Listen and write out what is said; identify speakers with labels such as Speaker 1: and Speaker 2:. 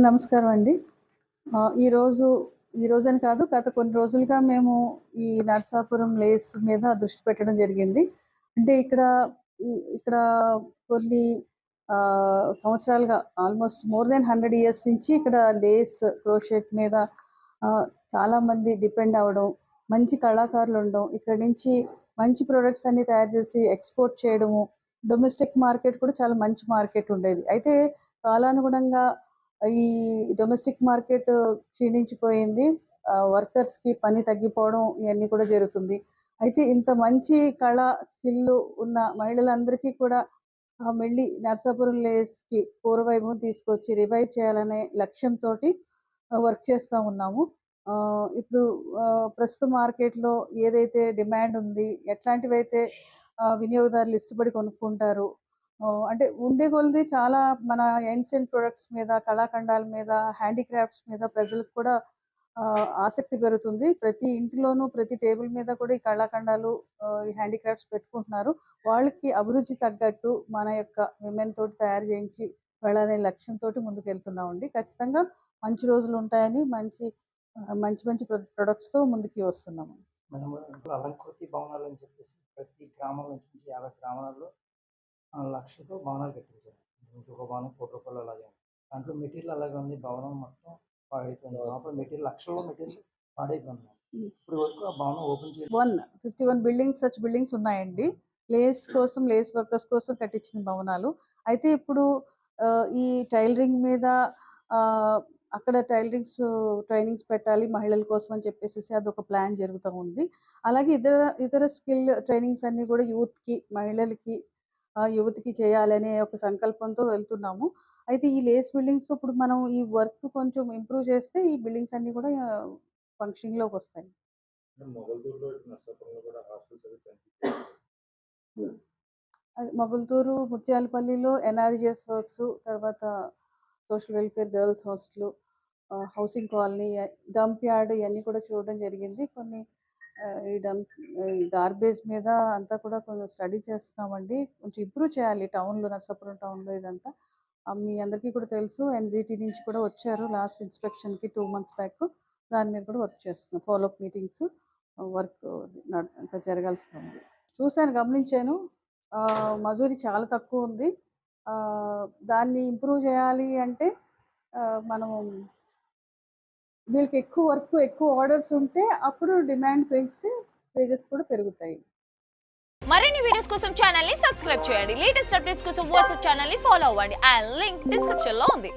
Speaker 1: నమస్కారం అండి. ఈరోజు ఈరోజని కాదు, గత కొన్ని రోజులుగా మేము ఈ నరసాపురం లేస్ మీద దృష్టి పెట్టడం జరిగింది. అంటే ఇక్కడ కొన్ని సంవత్సరాలుగా ఆల్మోస్ట్ మోర్ దెన్ 100 ఇయర్స్ నుంచి ఇక్కడ లేస్ క్రోషెట్ మీద చాలామంది డిపెండ్ అవ్వడం, మంచి కళాకారులు ఉండడం, ఇక్కడి నుంచి మంచి ప్రొడక్ట్స్ అన్ని తయారు చేసి ఎక్స్‌పోర్ట్ చేయడము, డొమెస్టిక్ మార్కెట్ కూడా చాలా మంచి మార్కెట్ ఉండేది. అయితే కాలానుగుణంగా ఈ డొమెస్టిక్ మార్కెట్ క్షీణించిపోయింది. వర్కర్స్‌కి పని తగ్గిపోవడం ఇయన్నీ కూడా జరుగుతుంది. అయితే ఇంత మంచి కళ, స్కిల్ ఉన్న మహిళలందరికీ కూడా మళ్ళీ నరసాపురం లేస్‌కి పూర్వవైభవం తీసుకొచ్చి రివైవ్ చేయాలనే లక్ష్యంతోటి వర్క్ చేస్తా ఉన్నాము. ఇప్పుడు ప్రస్తుత మార్కెట్‌లో ఏదైతే డిమాండ్ ఉంది, ఎట్లాంటివైతే వినియోగదారులు ఇష్టపడి కొనుక్కుంటారు, అంటే ఉండే కొలది చాలా మన ఏన్షియంట్ ప్రొడక్ట్స్ మీద, కళాఖండాల మీద, హ్యాండీక్రాఫ్ట్స్ మీద ప్రజలకు కూడా ఆసక్తి పెరుగుతుంది. ప్రతి ఇంటిలోనూ, ప్రతి టేబుల్ మీద కూడా ఈ కళాఖండాలు, ఈ హ్యాండీక్రాఫ్ట్స్ పెట్టుకుంటున్నారు. వాళ్ళకి అభిరుచి తగ్గట్టు మన యొక్క విమెన్ తోటి తయారు చేయించి వెళ్ళాలనే లక్ష్యంతోటి ముందుకెళ్తున్నామండి. ఖచ్చితంగా మంచి రోజులు ఉంటాయని మంచి మంచి ప్రొడక్ట్స్‌తో ముందుకి వస్తున్నాము.
Speaker 2: మేడం ఇప్పుడు అలంకృతి భవనాలు అని చెప్పేసి ప్రతి గ్రామం నుంచి 50 గ్రామాలలో లక్షలతో భవనాలు కట్టించారు. ఇంకొక భవనం ₹1,00,00,000 అలాగే ఉంది. దాంట్లో మెటీరియల్ అలాగే ఉంది. భవనం మొత్తం పాడైపోయింది. లోపల మెటీరియల్ లక్షల్లో మెటీరియల్ పాడైపోయింది. ఇప్పుడు వరకు ఆ భవనం ఓపెన్ చేసి
Speaker 1: 51 బిల్డింగ్స్, సచ్ బిల్డింగ్స్ ఉన్నాయండి. లేస్ కోసం, లేస్ వర్కర్స్ కోసం కట్టించిన భవనాలు. అయితే ఇప్పుడు ఈ టైలరింగ్ మీద అక్కడ ట్రైనింగ్స్ పెట్టాలి మహిళల కోసం అని చెప్పేసేసి అదొక ప్లాన్ జరుగుతూ ఉంది. అలాగే ఇతర స్కిల్ ట్రైనింగ్స్ అన్నీ కూడా మహిళలకి, యువతకి చేయాలనే ఒక సంకల్పంతో వెళ్తున్నాము. అయితే ఈ లేస్ బిల్డింగ్స్ ఇప్పుడు మనం ఈ వర్క్ కొంచెం ఇంప్రూవ్ చేస్తే ఈ బిల్డింగ్స్ అన్నీ కూడా ఫంక్షనింగ్‌లోకి వస్తాయి. మొగల్తూరు, ముత్యాలపల్లిలో ఎన్ఆర్‌జీఎస్ వర్క్స్, తర్వాత social welfare girls hostel, housing colony, dump yard ఇవన్నీ కూడా చూడడం జరిగింది. కొన్ని ఈ గార్బేజ్ మీద అంతా కూడా కొంచెం స్టడీ చేస్తున్నామండి. కొంచెం ఇంప్రూవ్ చేయాలి టౌన్‌లో, నరసాపురం టౌన్‌లో ఇదంతా. మీ అందరికీ కూడా తెలుసు, ఎన్‌జీటీ నుంచి కూడా వచ్చారు లాస్ట్ ఇన్స్‌పెక్షన్‌కి 2 మంత్స్ బ్యాక్. దాని మీద కూడా వర్క్ చేస్తున్నాం. ఫాలోఅప్ మీటింగ్స్, వర్క్ ఇంకా జరగాల్సి ఉంది. గమనించాను. మజూరీ చాలా తక్కువ ఉంది. దాన్ని ఇంప్రూవ్ చేయాలి అంటే మనం వీళ్ళకి ఎక్కువ ఆర్డర్స్ ఉంటే అప్పుడు డిమాండ్ పెంచితే వేజెస్ కూడా పెరుగుతాయి.
Speaker 3: మరిన్ని వీడియోస్ కోసం ఛానల్ ని సబ్స్క్రైబ్ చేయండి. లేటెస్ట్ అప్డేట్స్ కోసం వాట్సాప్ ఛానల్ ని ఫాలో అవ్వండి. ఆ లింక్ డిస్క్రిప్షన్ లో ఉంది.